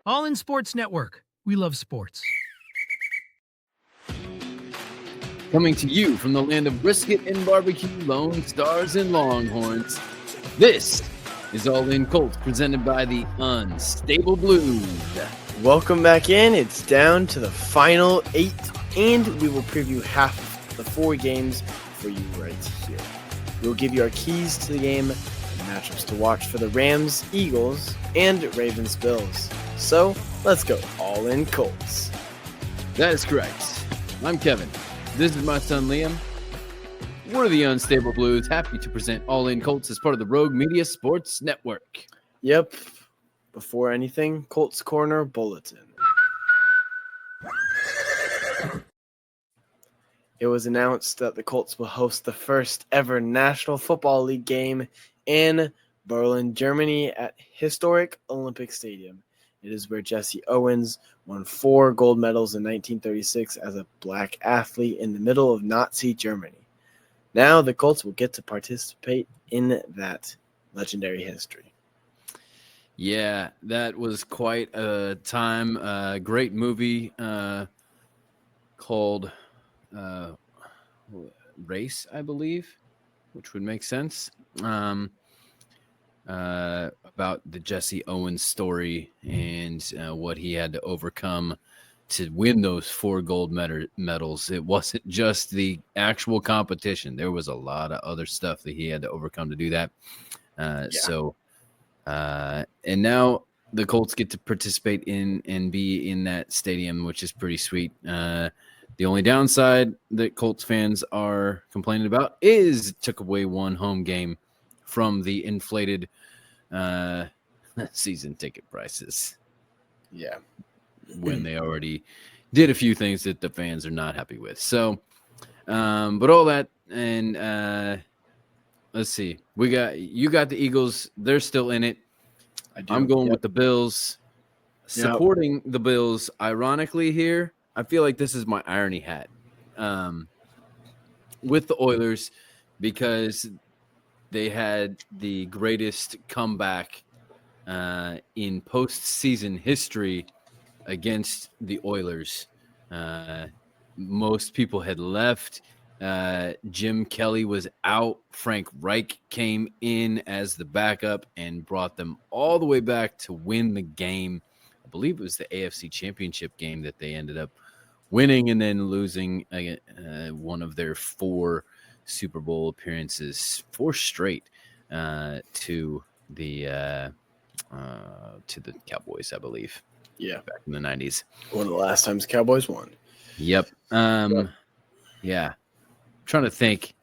All in Sports Network. We love sports. Coming to you from the land of brisket and barbecue, Lone Stars and Longhorns. This is All In Colts, presented by the Unstable Blues. Welcome back in. It's down to the final 8, and we will preview half of the 4 games for you right here. We'll give you our keys to the game and matchups to watch for the Rams, Eagles, and Ravens, Bills. So let's go All In Colts. That is correct. I'm Kevin. This is my son Liam. We're the Unstable Blues, happy to present All In Colts as part of the Rogue Media Sports Network. Yep. Before anything, Colts Corner Bulletin. It was announced that the Colts will host the first ever National Football League game in Berlin, Germany at historic Olympic Stadium. It is where Jesse Owens won 4 gold medals in 1936 as a black athlete in the middle of Nazi Germany. Now the Colts will get to participate in that legendary history. Yeah, that was quite a time. Great movie called Race, I believe, which would make sense. About the Jesse Owens story and what he had to overcome to win those 4 gold medals. It wasn't just the actual competition. There was a lot of other stuff that he had to overcome to do that. And now the Colts get to participate in and be in that stadium, which is pretty sweet. The only downside that Colts fans are complaining about is it took away one home game from the inflated season ticket prices. Yeah. When they already did a few things that the fans are not happy with. So, but all that, and let's see. You got the Eagles. They're still in it. I'm going with the Bills. Supporting the Bills, ironically here, I feel like this is my irony hat with the Oilers because they had the greatest comeback in postseason history against the Oilers. Most people had left. Jim Kelly was out. Frank Reich came in as the backup and brought them all the way back to win the game. I believe it was the AFC Championship game that they ended up winning and then losing one of their 4 Super Bowl appearances, 4 straight to the Cowboys, I believe. Yeah, back in the 90s. One of the last times Cowboys won. Yep. Yeah. Trying to think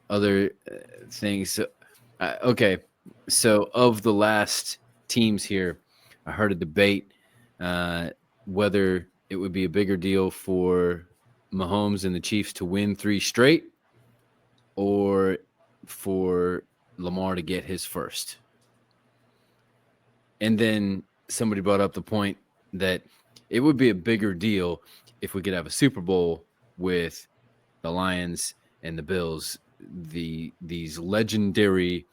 other things. Okay. So of the last teams here, I heard a debate whether it would be a bigger deal for Mahomes and the Chiefs to win 3 straight or for Lamar to get his first. And then somebody brought up the point that it would be a bigger deal if we could have a Super Bowl with the Lions and the Bills, these legendary,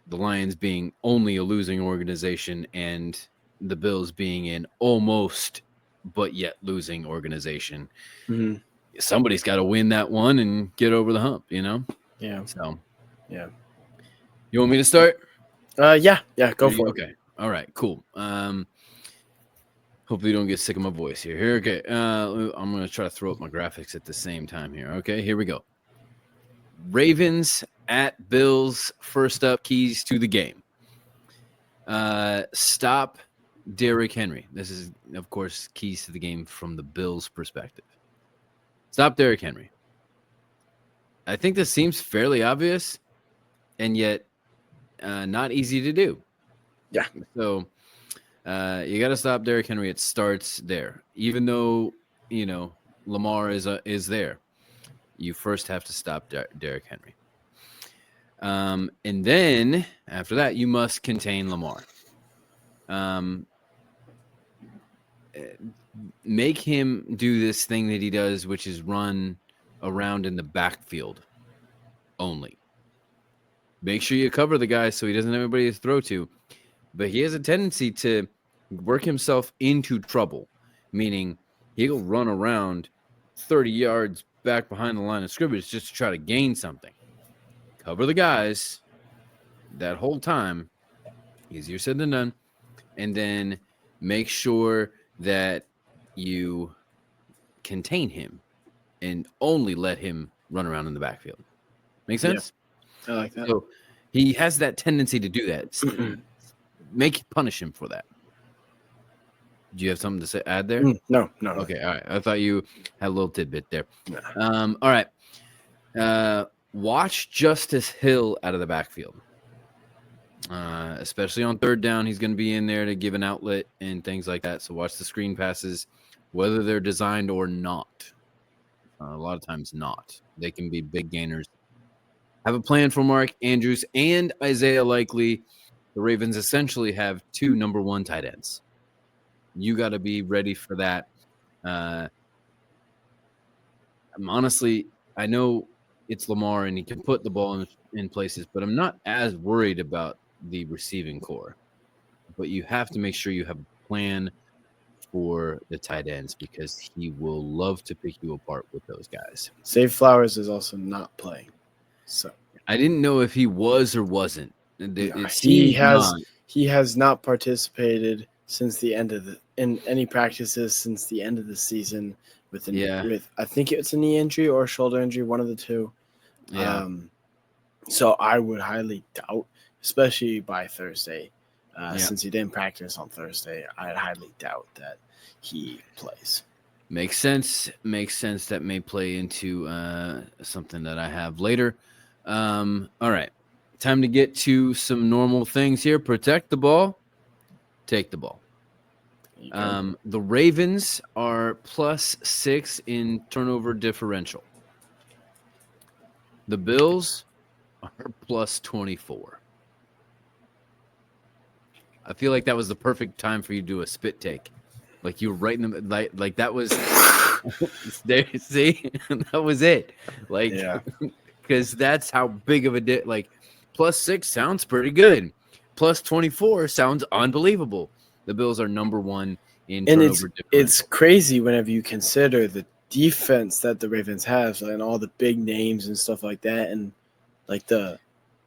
the Lions being only a losing organization and the Bills being an almost but yet losing organization. Mm-hmm. Somebody's got to win that one and get over the hump, you know? Yeah. So, yeah. You want me to start? Yeah, go for it. Okay. All right, cool. Hopefully you don't get sick of my voice here. Okay. I'm going to try to throw up my graphics at the same time here. Okay, here we go. Ravens at Bills. First up, keys to the game. Stop Derrick Henry. This is, of course, keys to the game from the Bills' perspective. Stop Derrick Henry. I think this seems fairly obvious, and yet not easy to do. Yeah. So you got to stop Derrick Henry. It starts there. Even though, Lamar is there, you first have to stop Derrick Henry. And then after that, you must contain Lamar. Make him do this thing that he does, which is run around in the backfield only. Make sure you cover the guy so he doesn't have anybody to throw to. But he has a tendency to work himself into trouble, meaning he'll run around 30 yards back behind the line of scrimmage just to try to gain something. Cover the guys that whole time. Easier said than done. And then make sure that you contain him and only let him run around in the backfield. Make sense? I like that. So he has that tendency to do that. Punish him for that. Do you have something to add there? No. Okay, all right. I thought you had a little tidbit there. Nah. All right. Watch Justice Hill out of the backfield. Especially on third down, he's going to be in there to give an outlet and things like that. So watch the screen passes, whether they're designed or not. A lot of times not. They can be big gainers. Have a plan for Mark Andrews and Isaiah Likely. The Ravens essentially have 2 number 1 tight ends. You got to be ready for that. Honestly, I know it's Lamar and he can put the ball in places, but I'm not as worried about the receiving core. But you have to make sure you have a plan for the tight ends because he will love to pick you apart with those guys. Zay Flowers is also not playing. So I didn't know if he was or wasn't. He has not participated since the end of in any practices since the end of the season with I think it's a knee injury or a shoulder injury, one of the two. Yeah. So I would highly doubt, especially by Thursday, since he didn't practice on Thursday, I'd highly doubt that he plays. Makes sense. That may play into something that I have later. All right. Time to get to some normal things here. Protect the ball. Take the ball. The Ravens are +6 in turnover differential. The Bills are +24. I feel like that was the perfect time for you to do a spit take. Like you were right in the like that was there. See, that was it. Like, because that's how big of a like +6 sounds pretty good. +24 sounds unbelievable. The Bills are number 1 in turnover differential. It's crazy whenever you consider the defense that the Ravens have and all the big names and stuff like that, and like the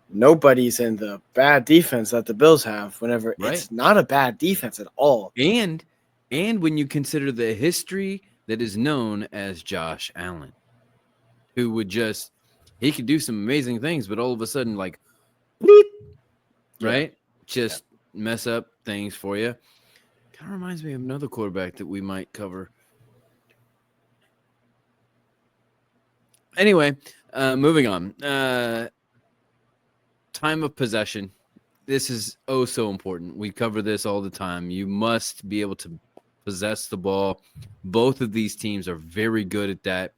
nobodies and the bad defense that the Bills have. Whenever it's not a bad defense at all, and when you consider the history that is known as Josh Allen, who would he could do some amazing things, but all of a sudden, like, bleep, right? Just mess up things for you. Kind of reminds me of another quarterback that we might cover. Anyway, moving on. Time of possession. This is so important. We cover this all the time. You must be able to possess the ball. Both of these teams are very good at that.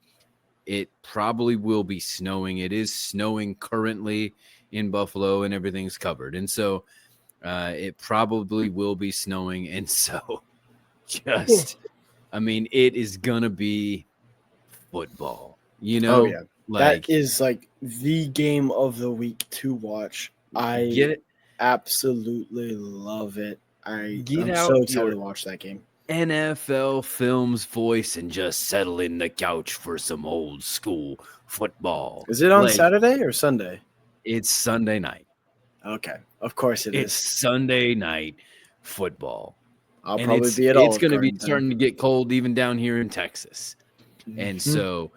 It probably will be snowing. It is snowing currently in Buffalo and everything's covered. And so it probably will be snowing. And so it is going to be football, Oh, yeah. That is like the game of the week to watch. I absolutely love it. I'm so excited to watch that game. NFL Films voice and just settle in the couch for some old school football. Is it on Saturday or Sunday? It's Sunday night. Okay, of course it is. It's Sunday night football. I'll probably be at all. It's going to be starting to get cold even down here in Texas. And so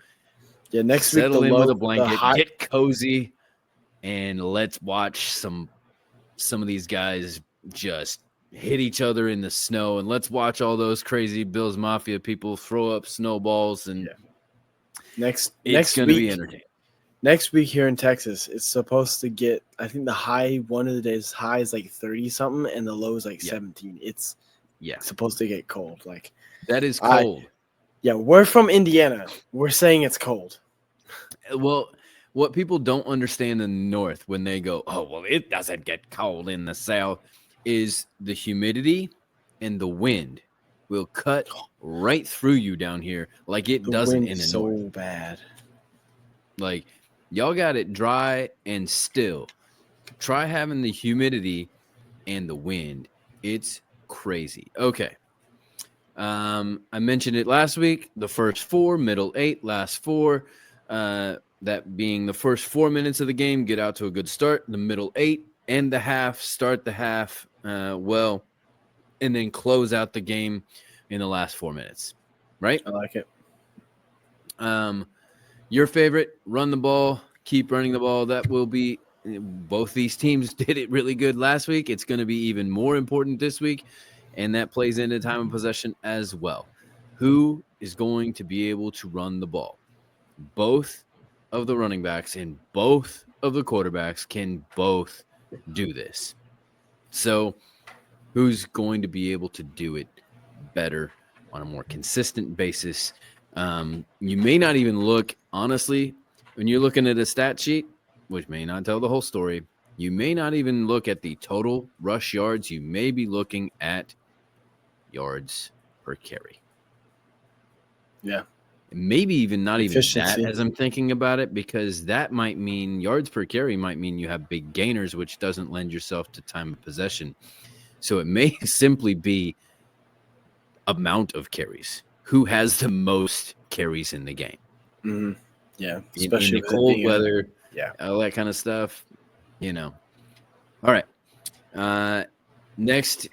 next week, settle in with a blanket, get cozy, and let's watch some of these guys just hit each other in the snow, and let's watch all those crazy Bills Mafia people throw up snowballs. And next going to be entertaining. Next week here in Texas, it's supposed to get, I think the high, one of the days high is like 30 something and the low is like 17. It's supposed to get cold. Like that is cold. We're from Indiana. We're saying it's cold. Well, what people don't understand in the North when they go, oh, well, it doesn't get cold in the South, is the humidity and the wind will cut right through you down here like it doesn't in the North. So bad. Like, y'all got it dry and still. Try having the humidity and the wind. It's crazy. Okay. I mentioned it last week. The first 4, middle 8, last 4. That being the first 4 minutes of the game, get out to a good start. The middle 8, end the half, start the half well, and then close out the game in the last 4 minutes. Right? I like it. Your favorite, run the ball, keep running the ball. That will be both these teams did it really good last week. It's going to be even more important this week, and that plays into time of possession as well. Who is going to be able to run the ball? Both of the running backs and both of the quarterbacks can both do this. So who's going to be able to do it better on a more consistent basis? You may not even look, honestly, when you're looking at a stat sheet, which may not tell the whole story, you may not even look at the total rush yards. You may be looking at yards per carry. Yeah. Maybe even not even Efficiency. that as I'm thinking about it, because that might mean yards per carry might mean you have big gainers, which doesn't lend yourself to time of possession. So it may simply be amount of carries. Who has the most carries in the game? Mm-hmm. Yeah. In Especially the with it cold being weather, yeah. all that kind of stuff, All right. Next,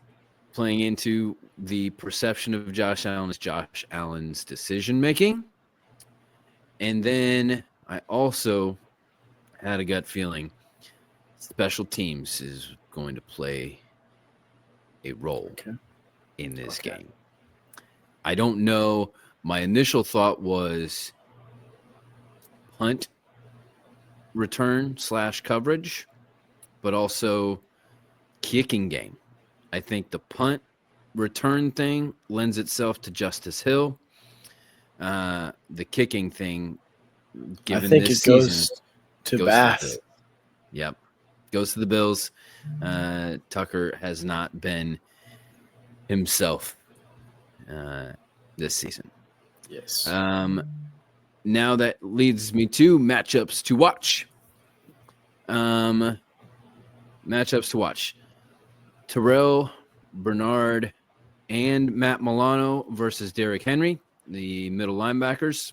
playing into the perception of Josh Allen is Josh Allen's decision making. And then I also had a gut feeling special teams is going to play a role in this game. I don't know. My initial thought was punt return / coverage, but also kicking game. I think the punt return thing lends itself to Justice Hill. The kicking thing, given I think this it season, goes to goes Bath. to the Bills. Yep. Goes to the Bills. Tucker has not been himself this season. Yes. Now that leads me to matchups to watch. Matchups to watch. Terrell Bernard and Matt Milano versus Derrick Henry, the middle linebackers,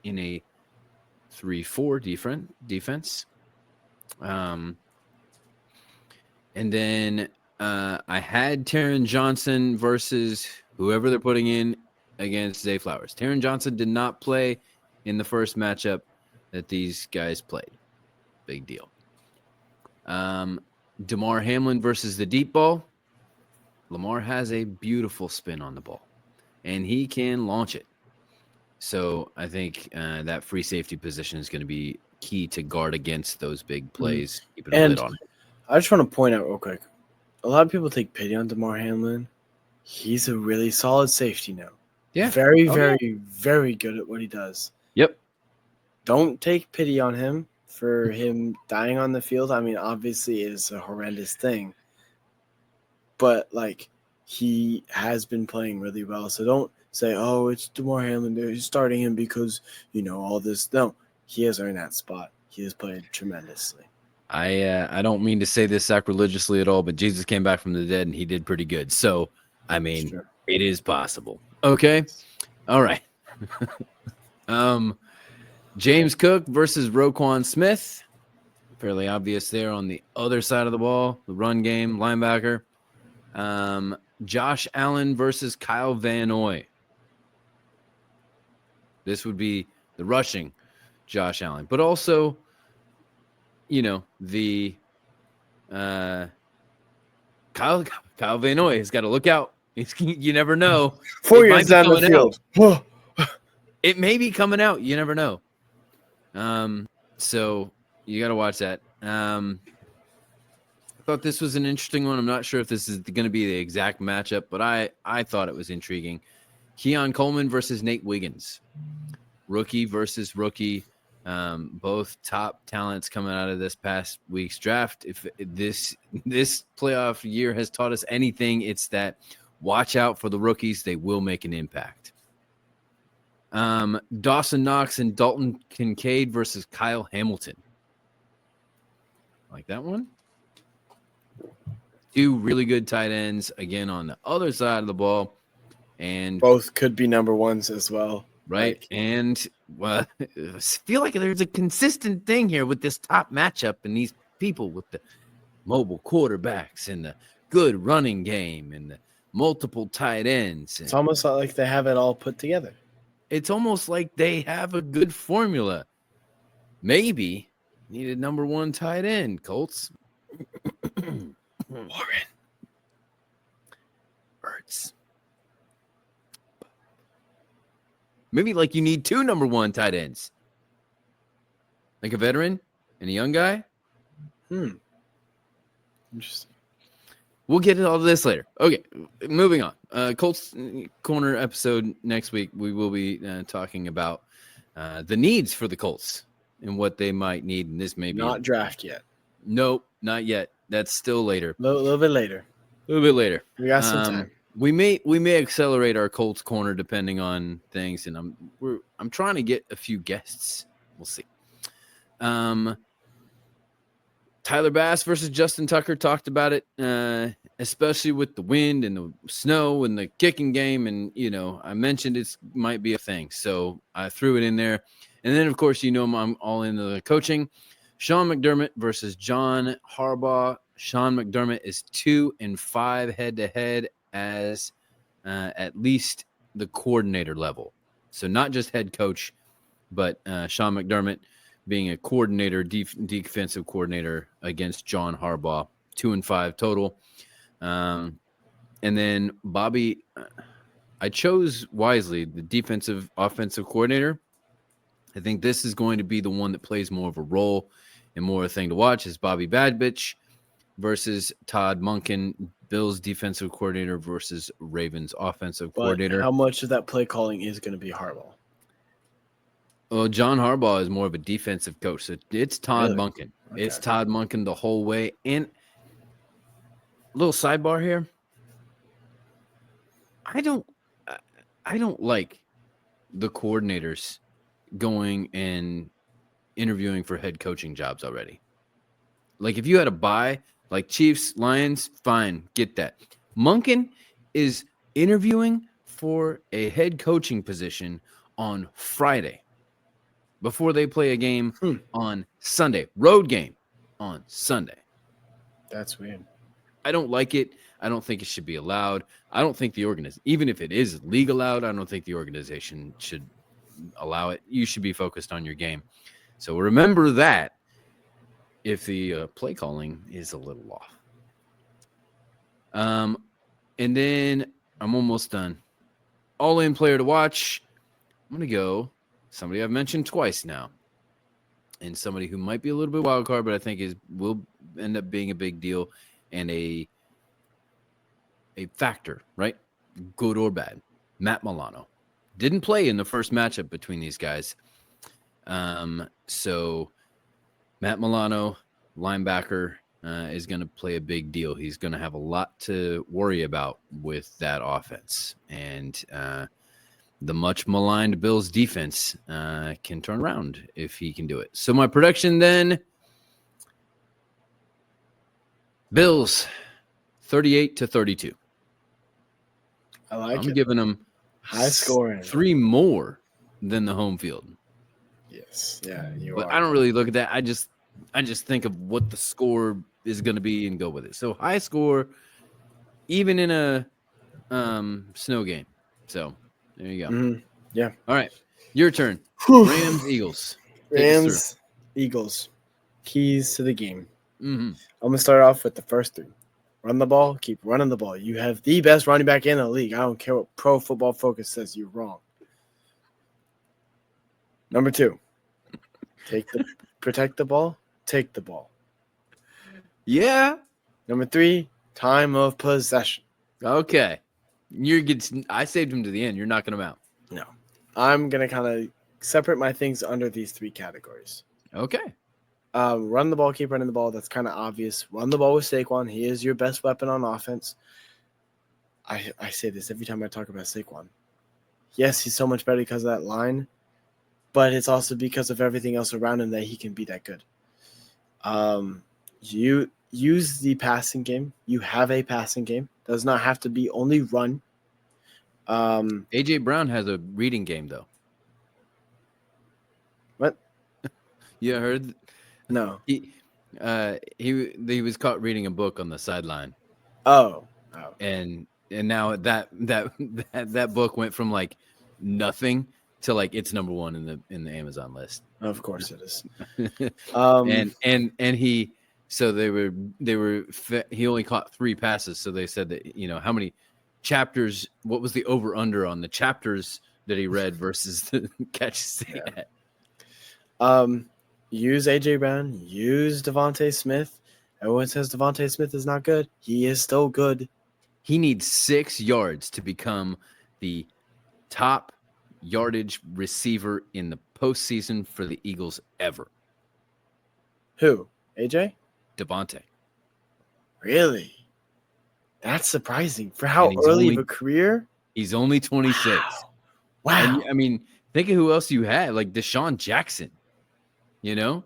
in a 3-4 defense. And then I had Taron Johnson versus whoever they're putting in against Zay Flowers. Taron Johnson did not play in the first matchup that these guys played. Big deal. Damar Hamlin versus the deep ball. Lamar has a beautiful spin on the ball, and he can launch it. So I think that free safety position is going to be key to guard against those big plays. Keeping a lid on it. I just want to point out real quick, a lot of people take pity on Damar Hamlin. He's a really solid safety now. Yeah. Very, very good at what he does. Yep. Don't take pity on him for him dying on the field. I mean, obviously it is a horrendous thing. But, he has been playing really well. So don't say, oh, it's Damar Hamlin. They're starting him because, all this. No, he has earned that spot. He has played tremendously. I don't mean to say this sacrilegiously at all, but Jesus came back from the dead, and he did pretty good. So, I mean, It is possible. Okay? All right. James Cook versus Roquan Smith. Fairly obvious there on the other side of the ball, the run game, linebacker. Josh Allen versus Kyle Van Noy. This would be the rushing Josh Allen, but also, the Kyle Van Noy has got to look out. You never know. 4 years down the field. It may be coming out. You never know. So you got to watch that. I thought this was an interesting one. I'm not sure if this is going to be the exact matchup, but I thought it was intriguing. Keon Coleman versus Nate Wiggins. Rookie versus rookie. Both top talents coming out of this past week's draft. If this playoff year has taught us anything, it's that watch out for the rookies. They will make an impact. Dawson Knox and Dalton Kincaid versus Kyle Hamilton. Like that one? two really good tight ends again on the other side of the ball, and Both could be number ones as well. right. And well, I feel like there's a consistent thing here with this top matchup and these people with the mobile quarterbacks and the good running game and the multiple tight ends. It's almost like they have it all put together. It's almost like they have a good formula. Maybe need a number one tight end, Colts. Warren. Hurts. Maybe like you need two number one tight ends. Like a veteran and a young guy. Interesting. We'll get into all this later. Okay, moving on. Colts Corner episode next week, we will be talking about the needs for the Colts and what they might need. And this may be Not draft yet. Nope, not yet. That's still later. A little bit later. A little bit later. We got some time. We may accelerate our Colts Corner depending on things, and I'm trying to get a few guests. We'll see. Tyler Bass versus Justin Tucker, talked about it, especially with the wind and the snow and the kicking game. And, I mentioned it might be a thing. So I threw it in there. And then, of course, I'm all into the coaching. Sean McDermott versus John Harbaugh. Sean McDermott is 2-5 head-to-head as at least the coordinator level. So not just head coach, but Sean McDermott being a coordinator, defensive coordinator against John Harbaugh, 2-5 total. And then Bobby, I chose wisely, the defensive offensive coordinator. I think this is going to be the one that plays more of a role and more a thing to watch is Bobby Badbich versus Todd Monken, Bills defensive coordinator versus Ravens offensive coordinator. How much of that play calling is going to be Harbaugh? Well, John Harbaugh is more of a defensive coach. So it's Todd Monken. Okay. It's Todd Monken the whole way. And a little sidebar here. I don't like the coordinators going and interviewing for head coaching jobs already. Like if you had a bye, like Chiefs, Lions, fine, get that. Monken is interviewing for a head coaching position on Friday before they play a game on Sunday. Road game on Sunday. That's weird. I don't like it. I don't think it should be allowed. I don't think the organization, even if it is league allowed, I don't think the organization should allow it. You should be focused on your game. So remember that if the play calling is a little off. And then I'm almost done. All-in player to watch. I'm going to go somebody I've mentioned twice now. And somebody who might be a little bit wild card, but I think will end up being a big deal and a factor, right? Good or bad. Matt Milano. Didn't play in the first matchup between these guys. So Matt Milano, linebacker, is going to play a big deal. He's going to have a lot to worry about with that offense. And the much maligned Bills defense can turn around if he can do it. So my prediction then, Bills 38-32. I like I'm it. giving them High scoring. 3 more than the home field. Yes. Yeah, But I don't really look at that. I just think of what the score is going to be and go with it. So high score, even in a snow game. So there you go. Mm-hmm. Yeah. All right, your turn. Rams, Eagles. Take us Rams, Eagles. Keys to the game. through. Mhm. I'm gonna start off with the first three. Run the ball, keep running the ball. You have the best running back in the league. I don't care what Pro Football Focus says you're wrong. Number 2, protect the ball, take the ball. Yeah. Number 3, time of possession. Okay. I saved him to the end. You're knocking him out. No, I'm gonna kind of separate my things under these 3 categories. Okay. Run the ball, keep running the ball. That's kind of obvious. Run the ball with Saquon. He is your best weapon on offense. I say this every time I talk about Saquon. Yes, he's so much better because of that line, but it's also because of everything else around him that he can be that good. use the passing game. You have a passing game. Does not have to be only run. AJ Brown has a reading game though. What? You heard? No. He was caught reading a book on the sideline, Oh. and now that book went from like nothing to like it's number one in the Amazon list. Of course it is. And he he only caught 3 passes, so they said that how many chapters, what was the over under on the chapters that he read versus the catches that he had. Use AJ Brown, use Devontae Smith. Everyone says Devontae Smith is not good. He is still good. He needs 6 yards to become the top yardage receiver in the postseason for the Eagles ever. Who? AJ? Devontae. Really? That's surprising for how early of a career. He's only 26. Wow. And, I mean, think of who else you had, like Deshaun Jackson. Like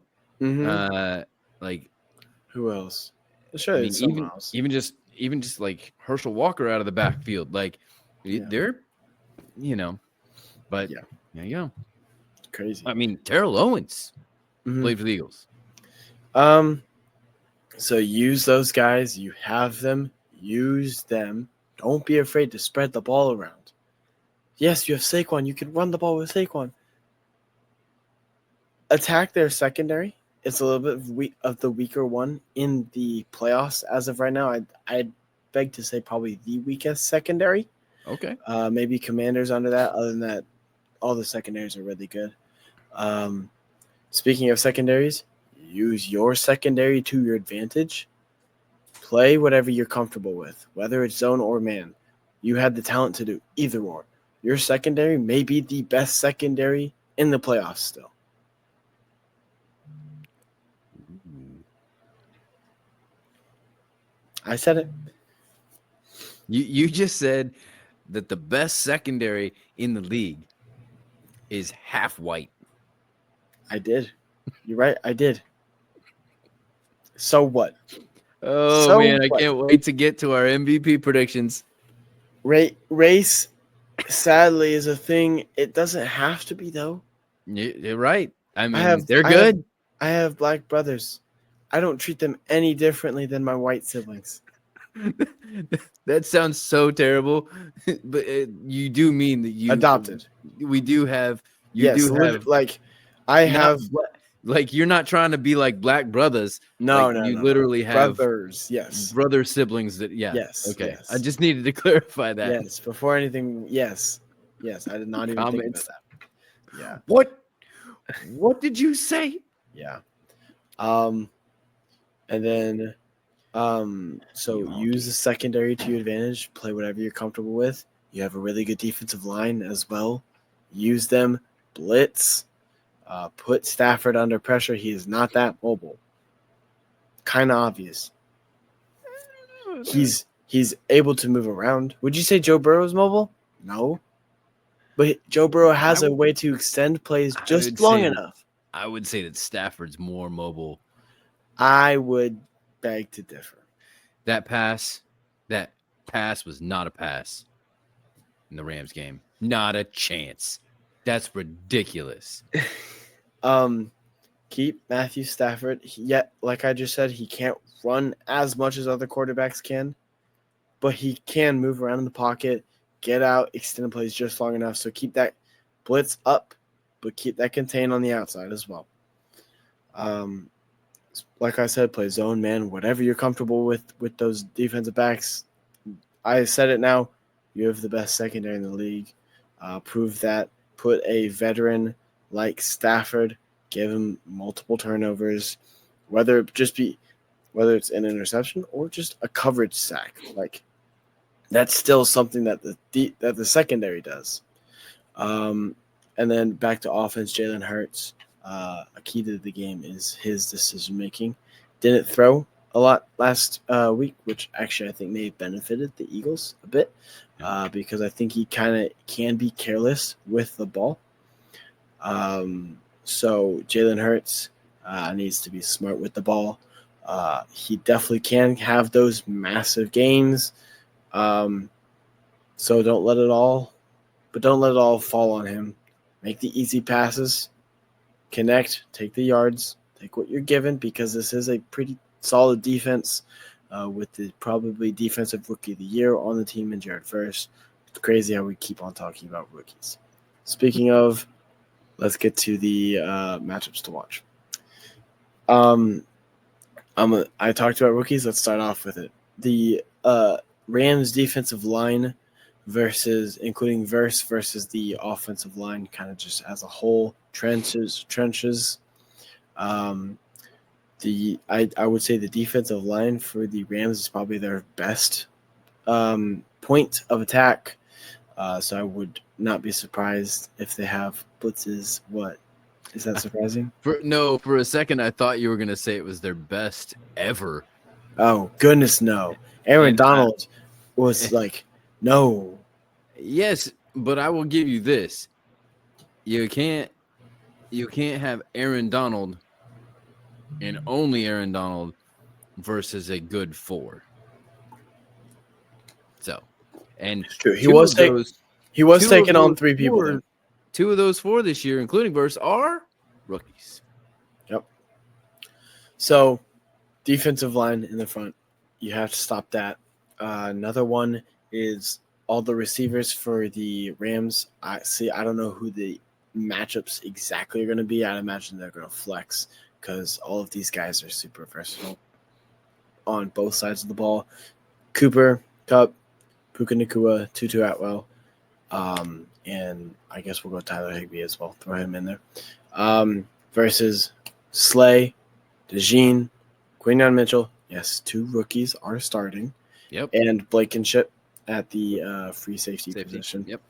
who else? Sure, even just like Herschel Walker out of the backfield, like they're, but there you go. Crazy. I mean, Terrell Owens played for the Eagles. So use those guys. You have them. Use them. Don't be afraid to spread the ball around. Yes, you have Saquon. You can run the ball with Saquon. Attack their secondary. It's a little bit of the weaker one in the playoffs as of right now. I'd beg to say probably the weakest secondary. Okay. Maybe Commanders under that. Other than that, all the secondaries are really good. Speaking of secondaries, use your secondary to your advantage. Play whatever you're comfortable with, whether it's zone or man. You have the talent to do either or. Your secondary may be the best secondary in the playoffs still. I said it. You just said that the best secondary in the league is half white. I did. You're right. I did. So what? Oh, man, I can't wait to get to our MVP predictions. Race, sadly, is a thing. It doesn't have to be, though. You're right. I mean, they're good. I have black brothers. I don't treat them any differently than my white siblings. That sounds so terrible, but you do mean that you adopted. We do have. Like you're not trying to be like black brothers. No, like, no, you no, literally have brothers. Yes, brother siblings. That Yes. Okay, yes. I just needed to clarify that. Yes, before anything. Yes. I did not even think about that. Yeah. What did you say? Yeah. And then, so use the secondary to your advantage. Play whatever you're comfortable with. You have a really good defensive line as well. Use them. Blitz. Put Stafford under pressure. He is not that mobile. Kind of obvious. He's able to move around. Would you say Joe Burrow is mobile? No. But Joe Burrow has a way to extend plays just long enough. I would say that Stafford's more mobile. I would beg to differ. That pass was not a pass in the Rams game. Not a chance. That's ridiculous. Keep Matthew Stafford. Yet, like I just said, he can't run as much as other quarterbacks can, but he can move around in the pocket, get out, extend plays just long enough. So keep that blitz up, but keep that contained on the outside as well. Like I said, play zone, man, whatever you're comfortable with those defensive backs. I said it now. You have the best secondary in the league. Prove that. Put a veteran like Stafford, give him multiple turnovers, whether it's an interception or just a coverage sack. Like that's still something that the secondary does. And then back to offense, Jalen Hurts. A key to the game is his decision making. Didn't throw a lot last week, which actually I think may have benefited the Eagles a bit because I think he kind of can be careless with the ball. So Jalen Hurts needs to be smart with the ball. He definitely can have those massive gains. So don't let it all fall on him. Make the easy passes, connect, take the yards, take what you're given, because this is a pretty solid defense with the probably defensive rookie of the year on the team in Jared Verse. It's crazy how we keep on talking about rookies. Speaking of, let's get to the matchups to watch. I talked about rookies. Let's start off with it. The Rams defensive line including Verse versus the offensive line, kind of just as a whole. Trenches. I would say the defensive line for the Rams is probably their best point of attack. So I would not be surprised if they have blitzes. What? Is that surprising? For a second, I thought you were going to say it was their best ever. Oh, goodness, no. Aaron Donald was like, no. Yes, but I will give you this. You can't have Aaron Donald and only Aaron Donald versus a good 4. So, and true. He was taking on 3 people there. 2 of those 4 this year, including Verse, are rookies. Yep. So, defensive line in the front, you have to stop that. Another one is all the receivers for the Rams. I don't know who the matchups exactly are going to be. I'd imagine they're going to flex because all of these guys are super versatile on both sides of the ball. Cooper, Kupp, Puka Nacua, Tutu Atwell, and I guess we'll go Tyler Higbee as well. Throw him in there. Versus Slay, DeJean, Quinyon Mitchell. Yes, 2 rookies are starting. Yep. And Blankenship at the free safety position. Yep.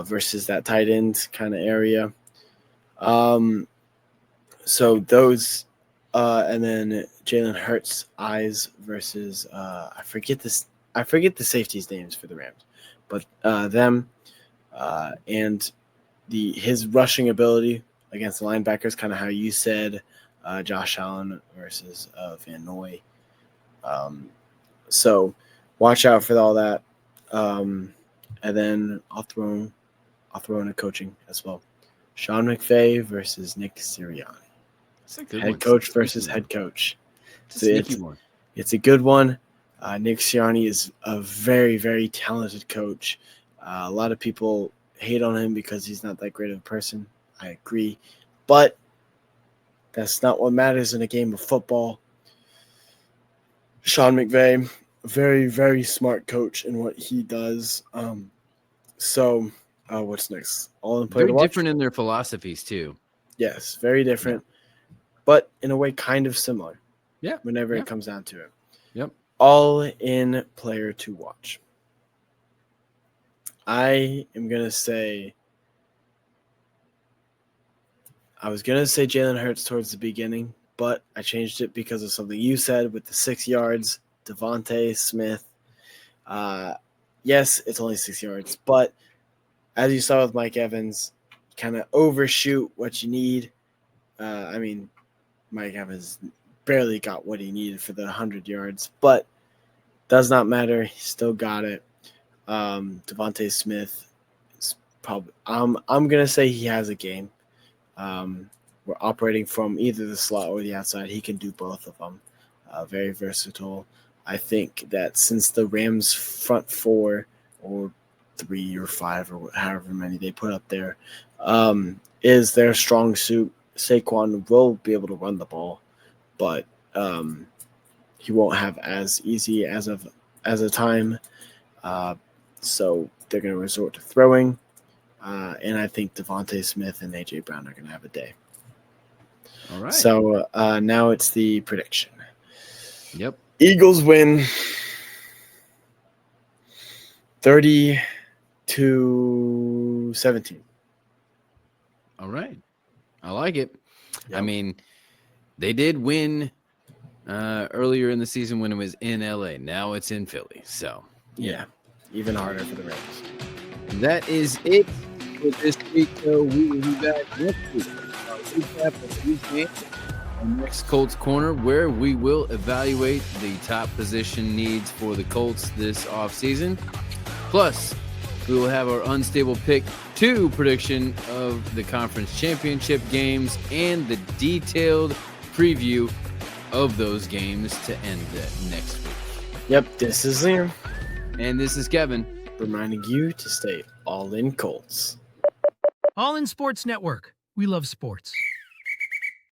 Versus that tight end kind of area. So those, and then Jalen Hurts eyes versus I forget the safeties' names for the Rams, but them and his rushing ability against the linebackers, kind of how you said, Josh Allen versus Van Noy. So watch out for all that. And then I'll throw in a coaching as well. Sean McVay versus Nick Sirianni. Head coach versus head coach. It's a good one. Nick Sirianni is a very, very talented coach. A lot of people hate on him because he's not that great of a person. I agree. But that's not what matters in a game of football. Sean McVay, very, very smart coach in what he does. So what's next? All in play. Very different in their philosophies too. Yes, very different, but in a way kind of similar. Yeah. Whenever it comes down to it. Yep. All in player to watch. I was going to say Jalen Hurts towards the beginning, but I changed it because of something you said with the 6 yards. Devontae Smith. Yes, it's only 6 yards, but as you saw with Mike Evans, kind of overshoot what you need. Mike Evans barely got what he needed for the 100 yards, but does not matter. He still got it. Devontae Smith is probably. I'm gonna say he has a game. We're operating from either the slot or the outside. He can do both of them. Very versatile. I think that since the Rams front 4 or 3 or 5 or however many they put up there is their strong suit, Saquon will be able to run the ball, but he won't have as easy as a time. So they're going to resort to throwing. And I think Devontae Smith and A.J. Brown are going to have a day. All right. So now it's the prediction. Yep. Eagles win 30-17. All right. I like it. Yep. I mean, they did win earlier in the season when it was in LA. Now it's in Philly. So, yeah, even harder for the Rams. That is it for this week. So we will be back next week. Recap of these games our next Colts Corner, where we will evaluate the top position needs for the Colts this offseason. Plus, we will have our unstable pick 2 prediction of the conference championship games and the detailed preview of those games to end that next week. Yep, this is Liam, And this is Kevin. reminding you to stay all in Colts. All in Sports Network. We love sports.